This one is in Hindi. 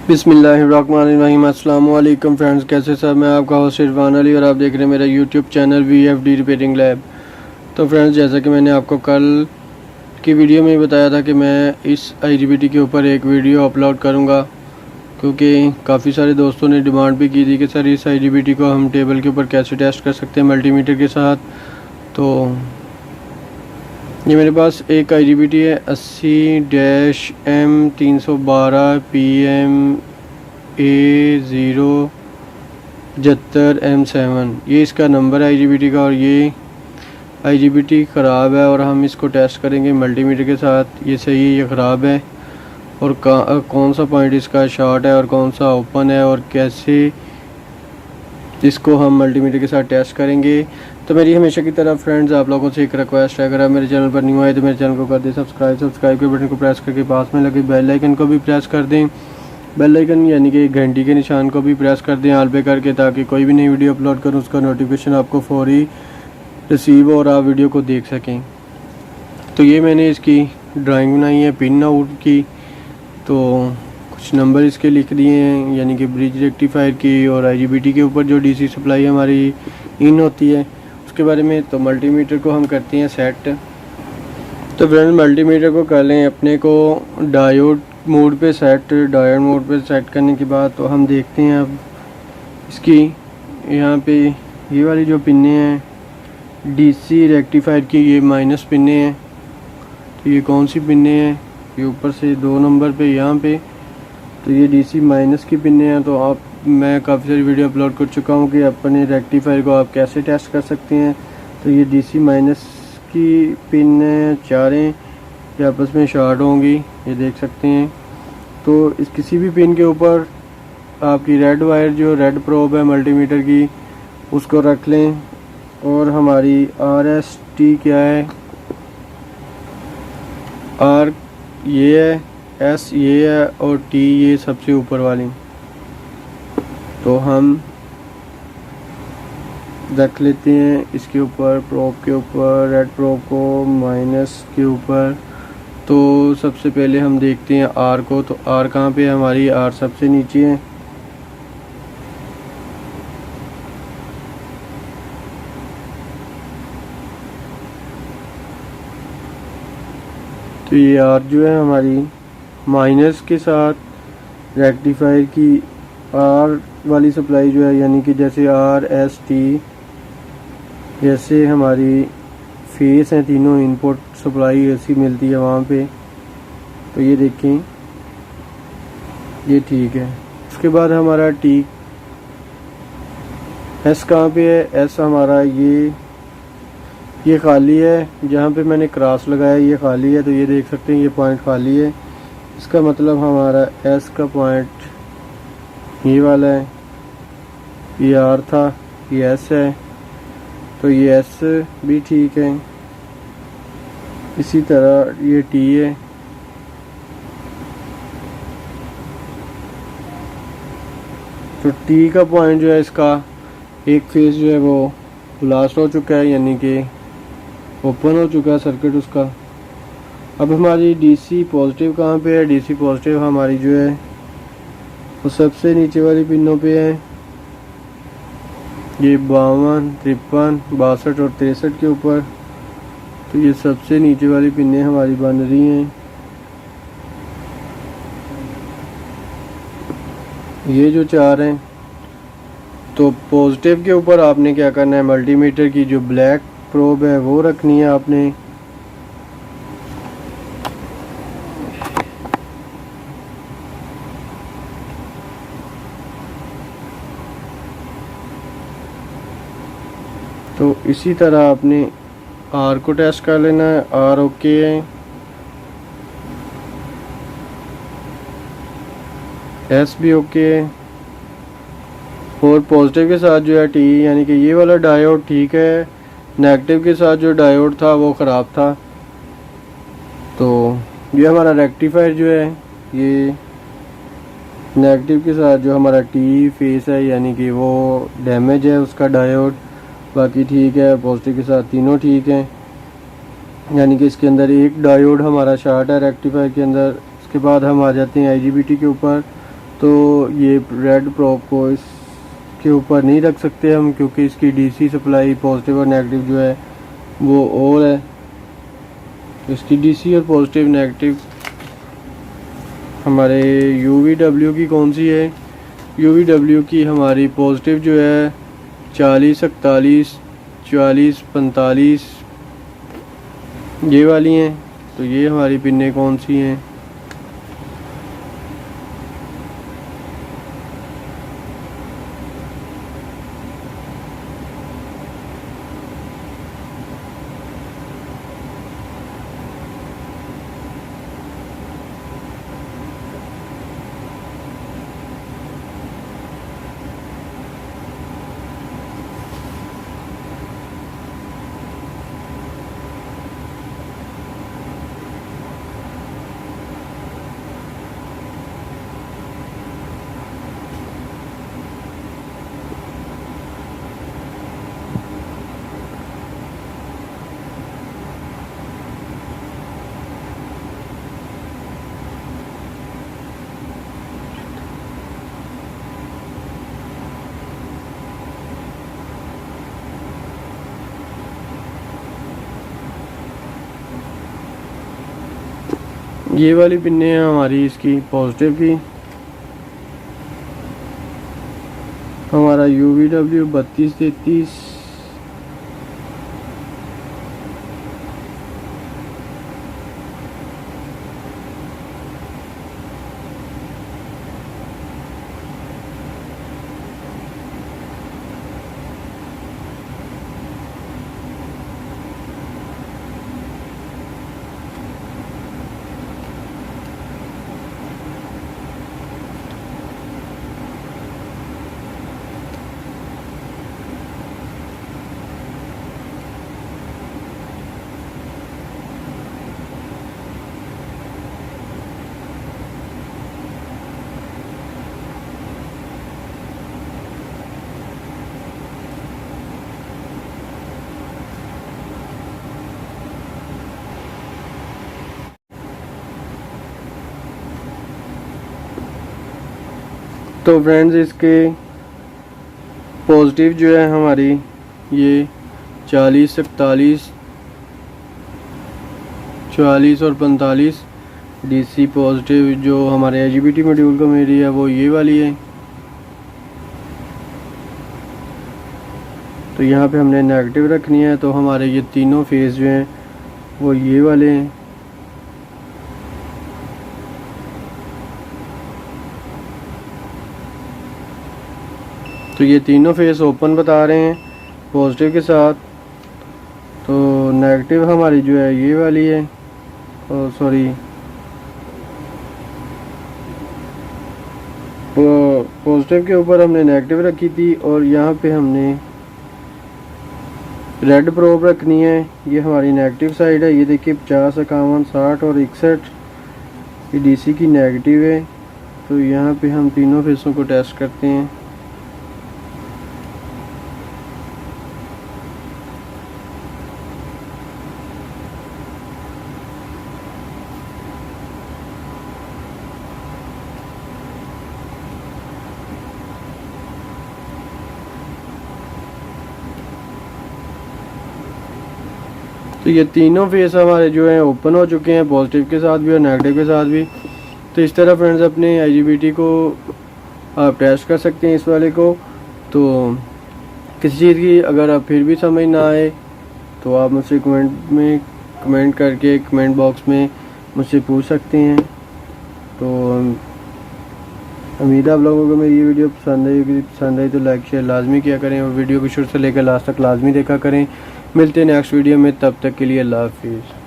बिस्मिल्लाहिर्रहमानिर्रहीम। अस्सलाम वालेकुम फ्रेंड्स, कैसे सब। मैं आपका होस्ट इरफान अली और आप देख रहे हैं मेरा YouTube channel VFD repairing lab. तो फ्रेंड्स, जैसा कि मैंने आपको कल की वीडियो में बताया था कि मैं इस IGBT के ऊपर एक वीडियो अपलोड करूंगा, क्योंकि काफ़ी सारे दोस्तों ने डिमांड भी की थी कि सर इस IGBT को हम टेबल के ऊपर कैसे टेस्ट कर सकते हैं मल्टीमीटर के साथ। तो ये मेरे पास एक IGBT है 80-M312 PMA075M7। ये इसका नंबर है IGBT का, और ये IGBT ख़राब है और हम इसको टेस्ट करेंगे मल्टीमीटर के साथ। ये सही है, ये ख़राब है, और कौन सा पॉइंट इसका शॉर्ट है और कौन सा ओपन है, और कैसे इसको हम मल्टीमीटर के साथ टेस्ट करेंगे। तो मेरी हमेशा की तरह फ्रेंड्स आप लोगों से एक रिक्वेस्ट है, अगर आप मेरे चैनल पर न्यू आए तो मेरे चैनल को कर दें सब्सक्राइब के बटन को प्रेस करके पास में लगे बेल आइकन को भी प्रेस कर दें। बेल आइकन यानी कि घंटी के निशान को भी प्रेस कर दें ऑल पे करके, ताकि कोई भी नई वीडियो अपलोड करूँ उसका नोटिफिकेशन आपको फौरी रिसीव और आप वीडियो को देख सकें। तो ये मैंने इसकी ड्राइंग बनाई है पिन आउट की, तो कुछ नंबर इसके लिख दिए हैं, यानी कि ब्रिज रेक्टिफायर की और IGBT के ऊपर जो DC सप्लाई हमारी इन होती है उसके बारे में। तो मल्टीमीटर को हम करते हैं सेट। तो फ्रेंड्स, मल्टीमीटर को कर लें अपने को डायोड मोड पे सेट। डायोड मोड पे सेट करने के बाद तो हम देखते हैं अब इसकी यहाँ पे ये वाली जो पिने हैं DC रेक्टिफायर की, ये माइनस पिने हैं। तो ये कौन सी पिने हैं, ये ऊपर से 2 नंबर पे यहाँ पे, तो ये DC माइनस की पिने हैं। तो मैं काफ़ी सारी वीडियो अपलोड कर चुका हूँ कि अपने रेक्टिफायर को आप कैसे टेस्ट कर सकते हैं। तो ये DC माइनस की पिन चारें ये आपस में शॉर्ट होंगी, ये देख सकते हैं। तो इस किसी भी पिन के ऊपर आपकी रेड वायर जो रेड प्रोब है मल्टीमीटर की उसको रख लें, और हमारी RST क्या है, R ये है, S ये है, और T ये सबसे ऊपर वाली। तो हम रख लेते हैं इसके ऊपर, प्रोब के ऊपर, रेड प्रोब को माइनस के ऊपर। तो सबसे पहले हम देखते हैं R को। तो R कहाँ पे है, हमारी R सबसे नीचे है। तो ये R जो है हमारी माइनस के साथ रेक्टिफायर की R वाली सप्लाई जो है, यानी कि जैसे RST जैसे हमारी फेस हैं तीनों, इनपुट सप्लाई ऐसी मिलती है वहाँ पे। तो ये देखें, ये ठीक है। उसके बाद हमारा T S कहाँ पे है, S हमारा ये खाली है, जहाँ पे मैंने क्रॉस लगाया ये खाली है। तो ये देख सकते हैं ये पॉइंट खाली है, इसका मतलब हमारा S का पॉइंट ये वाला है, ये R था, ये S है। तो ये S भी ठीक है। इसी तरह ये T है, तो T का पॉइंट जो है इसका एक फेस जो है वो ब्लास्ट हो चुका है, यानी कि ओपन हो चुका है सर्किट उसका। अब हमारी DC पॉजिटिव कहाँ पे है, DC पॉजिटिव हमारी जो है वो सबसे नीचे वाली पिनों पे है, ये 52, 53, 62 और 63 के ऊपर। तो ये सबसे नीचे वाली पिनें हमारी बन रही हैं। ये जो 4 हैं, तो पॉजिटिव के ऊपर आपने क्या करना है, मल्टीमीटर की जो ब्लैक प्रोब है वो रखनी है आपने। तो इसी तरह आपने R को टेस्ट कर लेना है, R ओके है, S भी ओके है, और पॉजिटिव के साथ जो है T यानी कि ये वाला डायोड ठीक है, नेगेटिव के साथ जो डायोड था वो ख़राब था। तो ये हमारा रेक्टिफायर जो है, ये नेगेटिव के साथ जो हमारा T फेस है यानी कि वो डैमेज है उसका डायोड, बाकी ठीक है। पॉजिटिव के साथ तीनों ठीक हैं, यानी कि इसके अंदर एक डायोड हमारा शॉर्ट है रेक्टिफायर के अंदर। उसके बाद हम आ जाते हैं IGBT के ऊपर। तो ये रेड प्रोब को इसके ऊपर नहीं रख सकते हम, क्योंकि इसकी डीसी सप्लाई पॉजिटिव और नेगेटिव जो है वो और है। इसकी डीसी और पॉजिटिव नेगेटिव हमारे UVW की कौन सी है? UVW की हमारी पॉजिटिव जो है 40, 41, 44, 45 ये वाली हैं। तो ये हमारी पिनें कौन सी हैं? ये वाली पिनें हैं हमारी इसकी पॉजिटिव की। हमारा UVW 32, 33 तो फ्रेंड्स इसके पॉजिटिव जो है हमारी ये 40, 41, 44 और 45 डीसी पॉजिटिव जो हमारे IGBT मॉड्यूल को मेरी है वो ये वाली है। तो यहाँ पे हमने नेगेटिव रखनी है, तो हमारे ये तीनों फेस जो हैं वो ये वाले हैं। तो ये तीनों फेस ओपन बता रहे हैं पॉजिटिव के साथ। तो नेगेटिव हमारी जो है ये वाली है, सॉरी पॉजिटिव के ऊपर हमने नेगेटिव रखी थी, और यहाँ पे हमने रेड प्रोब रखनी है। ये हमारी नेगेटिव साइड है। ये देखिए 50, 51, 60 और 61 ये डीसी की नेगेटिव है। तो यहाँ पे हम तीनों फेसों को टेस्ट करते हैं। तो ये तीनों फेस हमारे जो हैं ओपन हो चुके हैं, पॉजिटिव के साथ भी और नेगेटिव के साथ भी। तो इस तरह फ्रेंड्स अपने IGBT को आप टेस्ट कर सकते हैं इस वाले को। तो किसी चीज़ की अगर आप फिर भी समझ ना आए तो आप मुझसे कमेंट करके कमेंट बॉक्स में मुझसे पूछ सकते हैं। तो उम्मीद है आप लोगों को मेरी ये वीडियो पसंद आई तो लाइक शेयर लाजमी किया करें, और वीडियो को शुरू से लेकर लास्ट तक लाजमी देखा करें। मिलते हैं नेक्स्ट वीडियो में, तब तक के लिए अल्लाह हाफिज़।